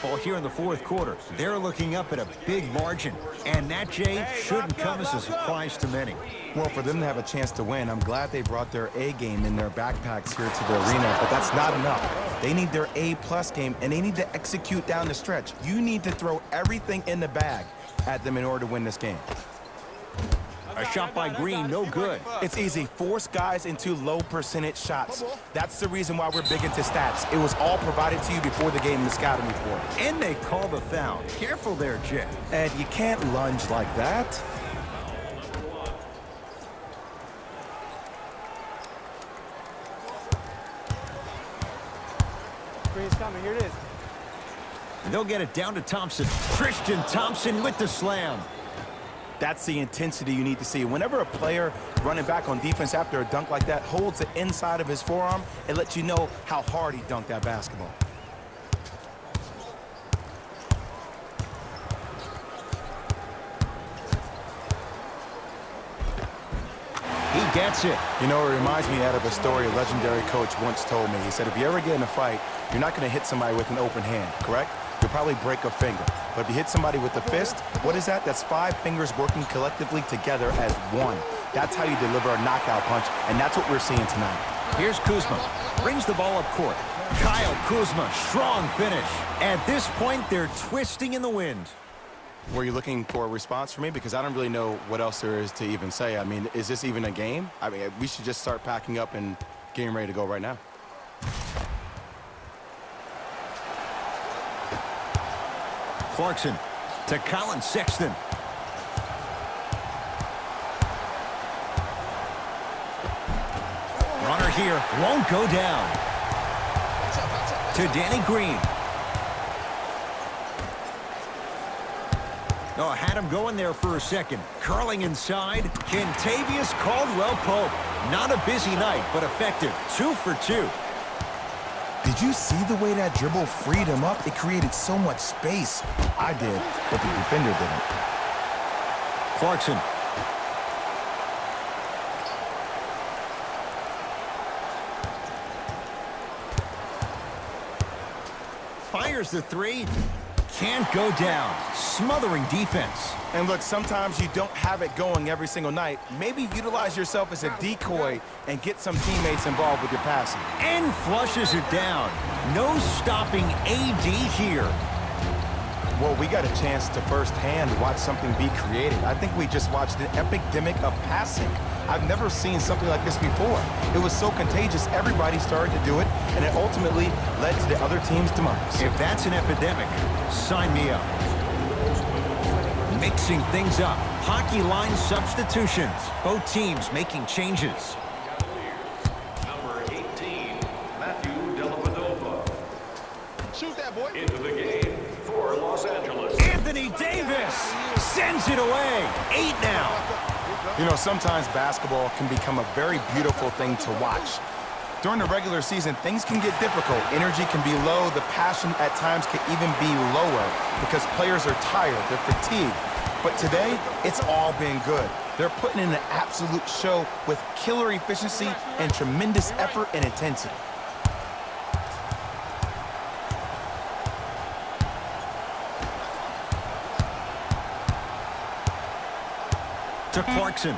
Well, here in the fourth quarter, they're looking up at a big margin, and that, Jay, shouldn't come as a surprise to many. Well, for them to have a chance to win, I'm glad they brought their A game in their backpacks here to the arena, but that's not enough. They need their A+ game, and they need to execute down the stretch. You need to throw everything in the bag at them in order to win this game. A shot by Green, no good. It's easy. Force guys into low percentage shots. That's the reason why we're big into stats. It was all provided to you before the game in the scouting report. And they call the foul. Careful there, Jay. And you can't lunge like that. Green's coming. Here it is. They'll get it down to Thompson. Christian Thompson with the slam. That's the intensity you need to see. Whenever a player running back on defense after a dunk like that holds the inside of his forearm, it lets you know how hard he dunked that basketball. He gets it. You know, it reminds me out of a story a legendary coach once told me. He said, if you ever get in a fight, you're not going to hit somebody with an open hand, correct? You'll probably break a finger. But if you hit somebody with the fist, what is that? That's 5 fingers working collectively together as one. That's how you deliver a knockout punch, and that's what we're seeing tonight. Here's Kuzma. Brings the ball up court. Kyle Kuzma, strong finish. At this point, they're twisting in the wind. Were you looking for a response from me? Because I don't really know what else there is to even say. I mean, is this even a game? I mean, we should just start packing up and getting ready to go right now. Clarkson to Colin Sexton. Runner here, won't go down. To Danny Green. Oh, had him going there for a second. Curling inside, Kentavious Caldwell-Pope. Not a busy night, but effective. 2 for 2. Did you see the way that dribble freed him up? It created so much space. I did, but the defender didn't. Clarkson. Fires the 3. Can't go down. Smothering defense. And look, sometimes you don't have it going every single night. Maybe utilize yourself as a decoy and get some teammates involved with your passing. And flushes it down. No stopping AD here. Well, we got a chance to firsthand watch something be created. I think we just watched an epidemic of passing. I've never seen something like this before. It was so contagious, everybody started to do it, and it ultimately led to the other team's demise. If that's an epidemic, sign me up. Mixing things up. Hockey line substitutions. Both teams making changes. Number 18, Matthew Dellavedova. Shoot that boy. Into the game for Los Angeles. Anthony Davis sends it away. 8 now. You know, sometimes basketball can become a very beautiful thing to watch. During the regular season, things can get difficult. Energy can be low. The passion at times can even be lower because players are tired. They're fatigued. But today, it's all been good. They're putting in an absolute show with killer efficiency and tremendous effort and intensity. To Clarkson.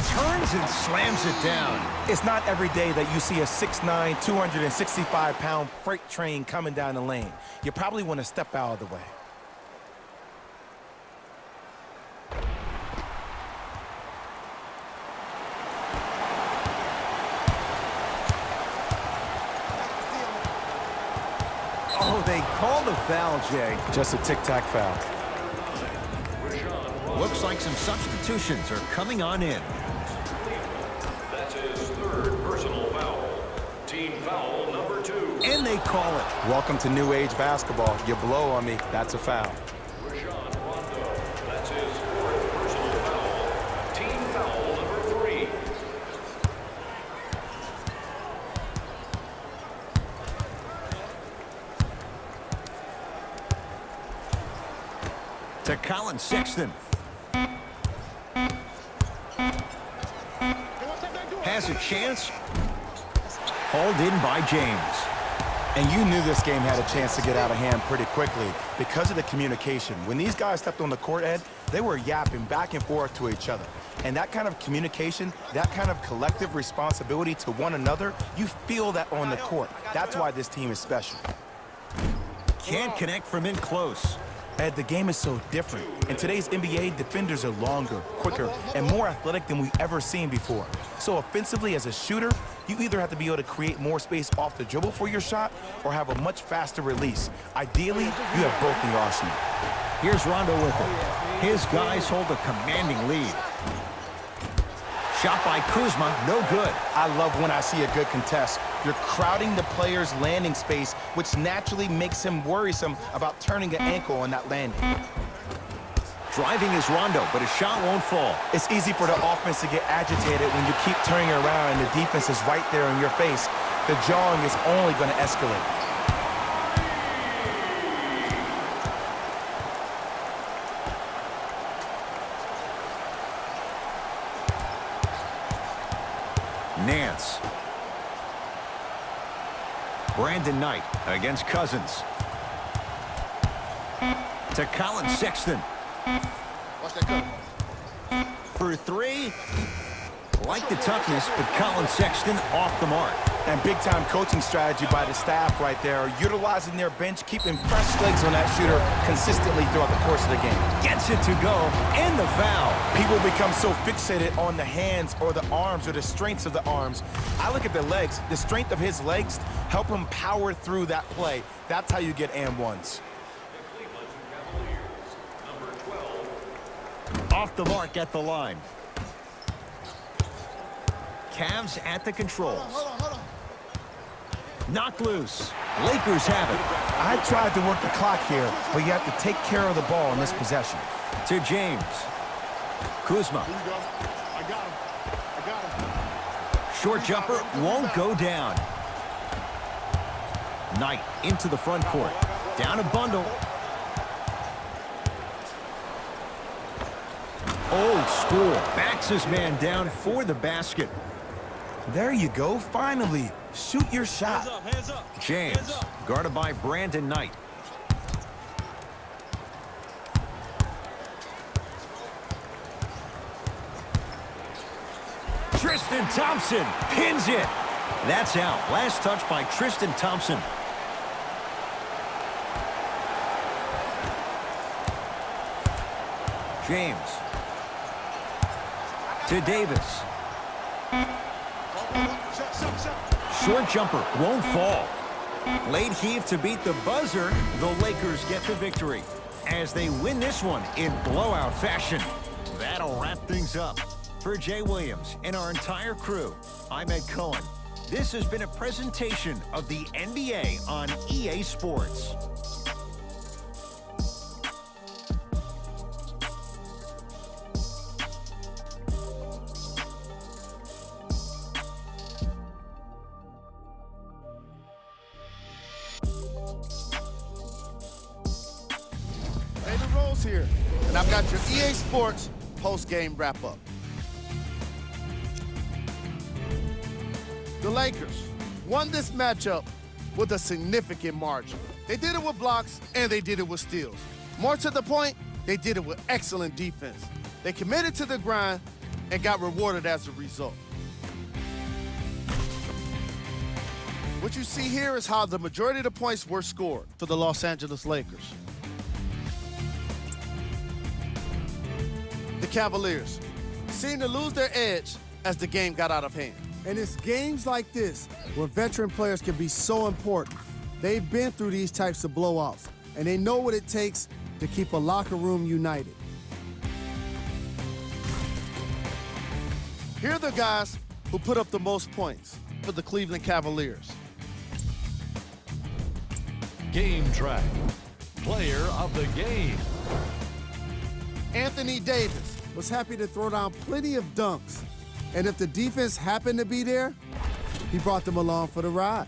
Turns and slams it down. It's not every day that you see a 6'9", 265-pound freight train coming down the lane. You probably want to step out of the way. Oh, they called a foul, Jay. Just a tic-tac foul. Looks like some substitutions are coming on in. That's his 3rd personal foul. Team foul number 2. And they call it. Welcome to new age basketball. You blow on me, that's a foul. That's his 4th personal foul. Team foul number 3. To Colin Sexton. has a chance. Hauled in by James. And you knew this game had a chance to get out of hand pretty quickly because of the communication. When these guys stepped on the court, Ed, they were yapping back and forth to each other. And that kind of communication, that kind of collective responsibility to one another, you feel that on the court. That's why this team is special. Can't connect from in close. Ed, the game is so different. In today's NBA, defenders are longer, quicker, and more athletic than we've ever seen before. So offensively, as a shooter, you either have to be able to create more space off the dribble for your shot or have a much faster release. Ideally, you have both in your arsenal. Here's Rondo with it. His guys hold a commanding lead. Shot by Kuzma, no good. I love when I see a good contest. You're crowding the player's landing space, which naturally makes him worrisome about turning an ankle on that landing. Driving is Rondo, but his shot won't fall. It's easy for the offense to get agitated when you keep turning around and the defense is right there in your face. The jawing is only going to escalate. Nance. Brandon Knight against Cousins. To Colin Sexton. Watch that cut. For three. Like the toughness, but Colin Sexton off the mark. And big-time coaching strategy by the staff right there, utilizing their bench, keeping fresh legs on that shooter consistently throughout the course of the game. Gets it to go, and the foul. People become so fixated on the hands or the arms or the strengths of the arms. I look at the legs. The strength of his legs help him power through that play. That's how you get and ones. Off the mark at the line. Cavs at the controls. Hold on. Knocked loose. Lakers have it. I tried to work the clock here, but you have to take care of the ball in this possession. To James. Kuzma. Here you go. I got him. Short jumper won't go down. Knight into the front court. Down a bundle. Old school. Backs his man down for the basket. There you go, finally. Shoot your shot. Hands up. James, guarded by Brandon Knight. Tristan Thompson pins it. That's out. Last touch by Tristan Thompson. James. To Davis. Short jumper won't fall. Late heave to beat the buzzer. The Lakers get the victory as they win this one in blowout fashion. That'll wrap things up. For Jay Williams and our entire crew, I'm Ed Cohen. This has been a presentation of the NBA on EA Sports. Here, and I've got your EA Sports post-game wrap-up. The Lakers won this matchup with a significant margin. They did it with blocks, and they did it with steals. More to the point, they did it with excellent defense. They committed to the grind and got rewarded as a result. What you see here is how the majority of the points were scored for the Los Angeles Lakers. The Cavaliers seemed to lose their edge as the game got out of hand. And it's games like this where veteran players can be so important. They've been through these types of blowouts, and they know what it takes to keep a locker room united. Here are the guys who put up the most points for the Cleveland Cavaliers. Game track. Player of the game. Anthony Davis. Was happy to throw down plenty of dunks. And if the defense happened to be there, he brought them along for the ride.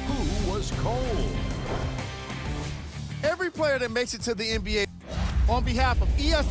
Who was cold? Every player that makes it to the NBA. On behalf of ESPN.